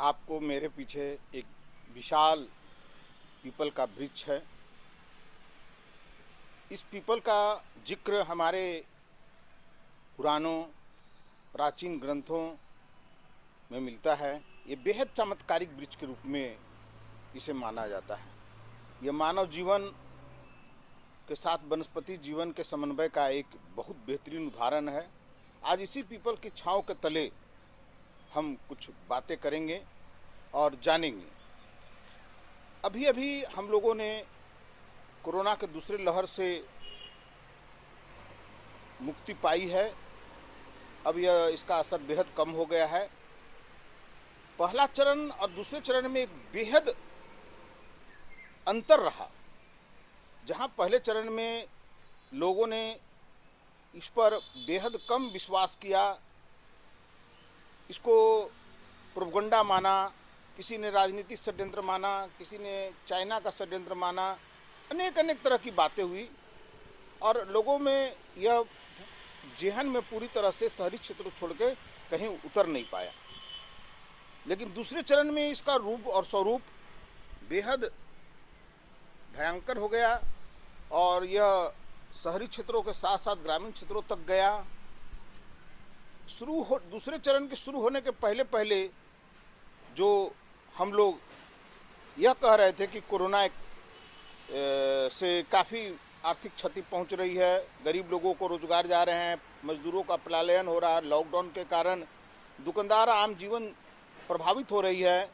आपको मेरे पीछे एक विशाल पीपल का वृक्ष है। इस पीपल का जिक्र हमारे पुराणों प्राचीन ग्रंथों में मिलता है। ये बेहद चमत्कारिक वृक्ष के रूप में इसे माना जाता है। यह मानव जीवन के साथ वनस्पति जीवन के समन्वय का एक बहुत बेहतरीन उदाहरण है। आज इसी पीपल की छांव के तले हम कुछ बातें करेंगे और जानेंगे। अभी अभी हम लोगों ने कोरोना के दूसरे लहर से मुक्ति पाई है। अब यह इसका असर बेहद कम हो गया है। पहला चरण और दूसरे चरण में एक बेहद अंतर रहा। जहां पहले चरण में लोगों ने इस पर बेहद कम विश्वास किया, इसको प्रोपगंडा माना, किसी ने राजनीतिक षड्यंत्र माना, किसी ने चाइना का षड्यंत्र माना, अनेक तरह की बातें हुई और लोगों में यह जेहन में पूरी तरह से शहरी क्षेत्र छोड़ के कहीं उतर नहीं पाया। लेकिन दूसरे चरण में इसका रूप और स्वरूप बेहद भयंकर हो गया और यह शहरी क्षेत्रों के साथ साथ ग्रामीण क्षेत्रों तक गया। दूसरे चरण के शुरू होने के पहले जो हम लोग यह कह रहे थे कि कोरोना से काफ़ी आर्थिक क्षति पहुंच रही है, गरीब लोगों को रोजगार जा रहे हैं, मजदूरों का पलायन हो रहा है, लॉकडाउन के कारण दुकानदार आम जीवन प्रभावित हो रही है।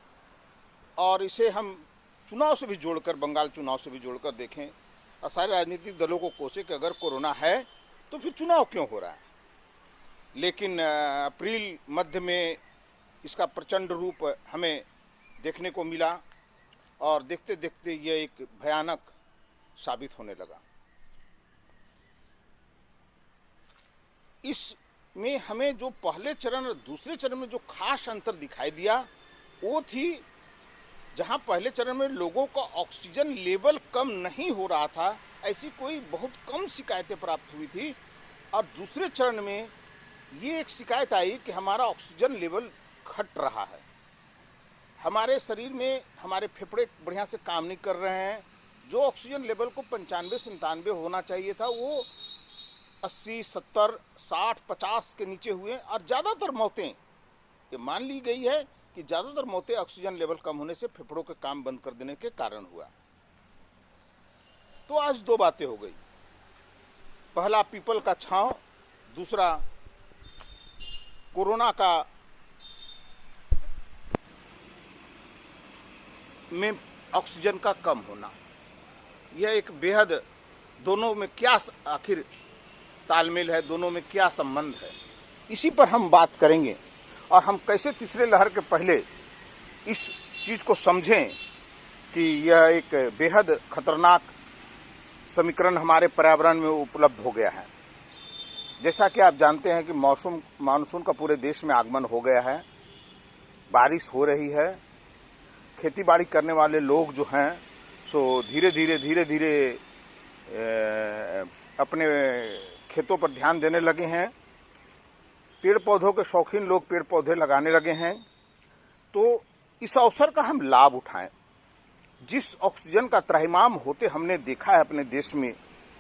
और इसे हम चुनाव से भी जोड़कर, बंगाल चुनाव से भी जोड़कर देखें और सारे राजनीतिक दलों को कोसे कि अगर कोरोना है तो फिर चुनाव क्यों हो रहा है। लेकिन अप्रैल मध्य में इसका प्रचंड रूप हमें देखने को मिला और देखते देखते यह एक भयानक साबित होने लगा। इसमें हमें जो पहले चरण और दूसरे चरण में जो खास अंतर दिखाई दिया वो थी, जहां पहले चरण में लोगों का ऑक्सीजन लेवल कम नहीं हो रहा था, ऐसी कोई बहुत कम शिकायतें प्राप्त हुई थी। और दूसरे चरण में ये एक शिकायत आई कि हमारा ऑक्सीजन लेवल घट रहा है, हमारे शरीर में हमारे फेफड़े बढ़िया से काम नहीं कर रहे हैं। जो ऑक्सीजन लेवल को 95 से 97 होना चाहिए था वो 80, 70, 60, 50 के नीचे हुए और ज़्यादातर मौतें ये मान ली गई है कि ज़्यादातर मौतें ऑक्सीजन लेवल कम होने से फेफड़ों के काम बंद कर देने के कारण हुआ। तो आज दो बातें हो गई, पहला पीपल का छांव, दूसरा कोरोना का में ऑक्सीजन का कम होना। यह एक बेहद, दोनों में क्या आखिर तालमेल है, दोनों में क्या संबंध है, इसी पर हम बात करेंगे और हम कैसे तीसरे लहर के पहले इस चीज़ को समझें कि यह एक बेहद खतरनाक समीकरण हमारे पर्यावरण में उपलब्ध हो गया है। जैसा कि आप जानते हैं कि मानसून का पूरे देश में आगमन हो गया है, बारिश हो रही है, खेतीबाड़ी करने वाले लोग जो हैं सो धीरे धीरे अपने खेतों पर ध्यान देने लगे हैं। पेड़ पौधों के शौकीन लोग पेड़ पौधे लगाने लगे हैं। तो इस अवसर का हम लाभ उठाएं। जिस ऑक्सीजन का त्राहिमाम होते हमने देखा है अपने देश में,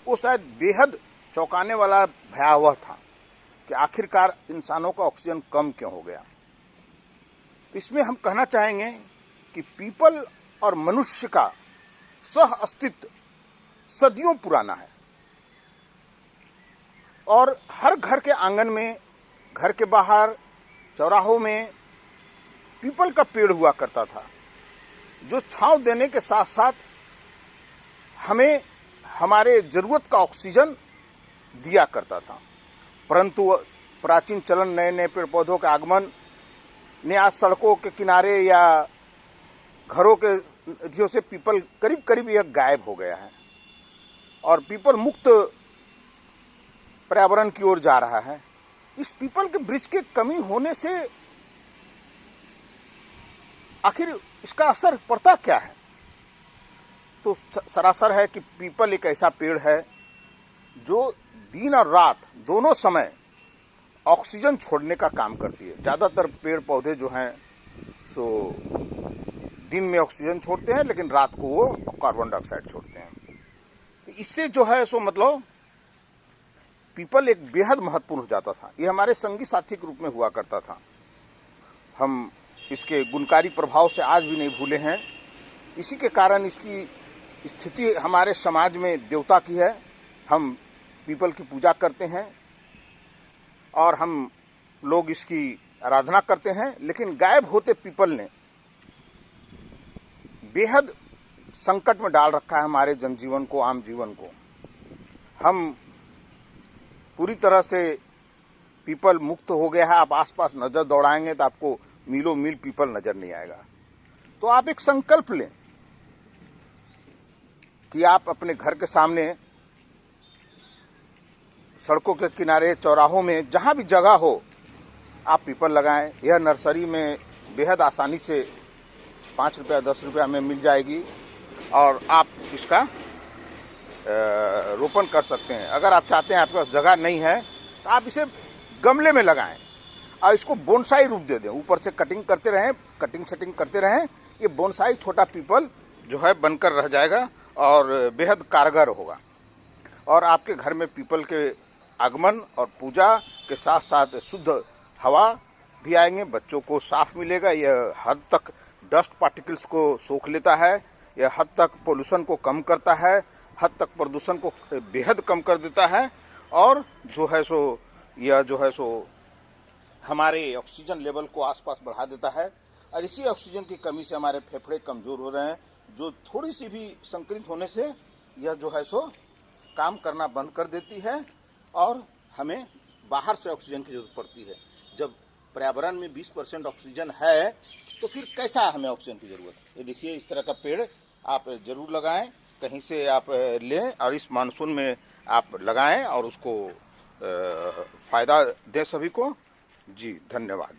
वो शायद बेहद चौंकाने वाला, भयावह था कि आखिरकार इंसानों का ऑक्सीजन कम क्यों हो गया। इसमें हम कहना चाहेंगे कि पीपल और मनुष्य का सह अस्तित्व सदियों पुराना है और हर घर के आंगन में, घर के बाहर, चौराहों में पीपल का पेड़ हुआ करता था, जो छांव देने के साथ साथ हमें हमारे जरूरत का ऑक्सीजन दिया करता था। परंतु प्राचीन चलन, नए नए पेड़ पौधों के आगमन ने आज सड़कों के किनारे या घरों के नदियों से पीपल करीब यह गायब हो गया है और पीपल मुक्त पर्यावरण की ओर जा रहा है। इस पीपल के वृक्ष की कमी होने से आखिर इसका असर पड़ता क्या है? तो सरासर है कि पीपल एक ऐसा पेड़ है जो दिन और रात दोनों समय ऑक्सीजन छोड़ने का काम करती है। ज़्यादातर पेड़ पौधे जो हैं सो दिन में ऑक्सीजन छोड़ते हैं, लेकिन रात को वो कार्बन डाइऑक्साइड छोड़ते हैं। इससे जो है सो मतलब पीपल एक बेहद महत्वपूर्ण हो जाता था। ये हमारे संगी साथी के रूप में हुआ करता था। हम इसके गुणकारी प्रभाव से आज भी नहीं भूले हैं। इसी के कारण इसकी स्थिति हमारे समाज में देवता की है। हम पीपल की पूजा करते हैं और हम लोग इसकी आराधना करते हैं, लेकिन गायब होते पीपल ने बेहद संकट में डाल रखा है हमारे जनजीवन को, आम जीवन को। हम पूरी तरह से पीपल मुक्त हो गया है। आप आसपास नजर दौड़ाएंगे तो आपको मीलों मील पीपल नजर नहीं आएगा। तो आप एक संकल्प लें कि आप अपने घर के सामने, सड़कों के किनारे, चौराहों में, जहां भी जगह हो, आप पीपल लगाएं। यह नर्सरी में बेहद आसानी से 5 रुपया 10 रुपया में मिल जाएगी और आप इसका रोपण कर सकते हैं। अगर आप चाहते हैं, आपके पास जगह नहीं है, तो आप इसे गमले में लगाएं और इसको बोनसाई रूप दे दें। ऊपर से कटिंग करते रहें, कटिंग करते रहें। ये बोनसाई छोटा पीपल जो है बनकर रह जाएगा और बेहद कारगर होगा। और आपके घर में पीपल के आगमन और पूजा के साथ साथ शुद्ध हवा भी आएंगे, बच्चों को साफ मिलेगा। यह हद तक डस्ट पार्टिकल्स को सोख लेता है, यह हद तक पोल्यूशन को कम करता है, हद तक प्रदूषण को बेहद कम कर देता है। और जो है सो यह जो है सो हमारे ऑक्सीजन लेवल को आसपास बढ़ा देता है। और इसी ऑक्सीजन की कमी से हमारे फेफड़े कमजोर हो रहे हैं, जो थोड़ी सी भी संक्रमित होने से यह जो है सो काम करना बंद कर देती है और हमें बाहर से ऑक्सीजन की जरूरत पड़ती है। जब पर्यावरण में 20% ऑक्सीजन है तो फिर कैसा हमें ऑक्सीजन की जरूरत। ये देखिए, इस तरह का पेड़ आप जरूर लगाएं, कहीं से आप लें और इस मानसून में आप लगाएं और उसको फायदा दें सभी को। जी धन्यवाद।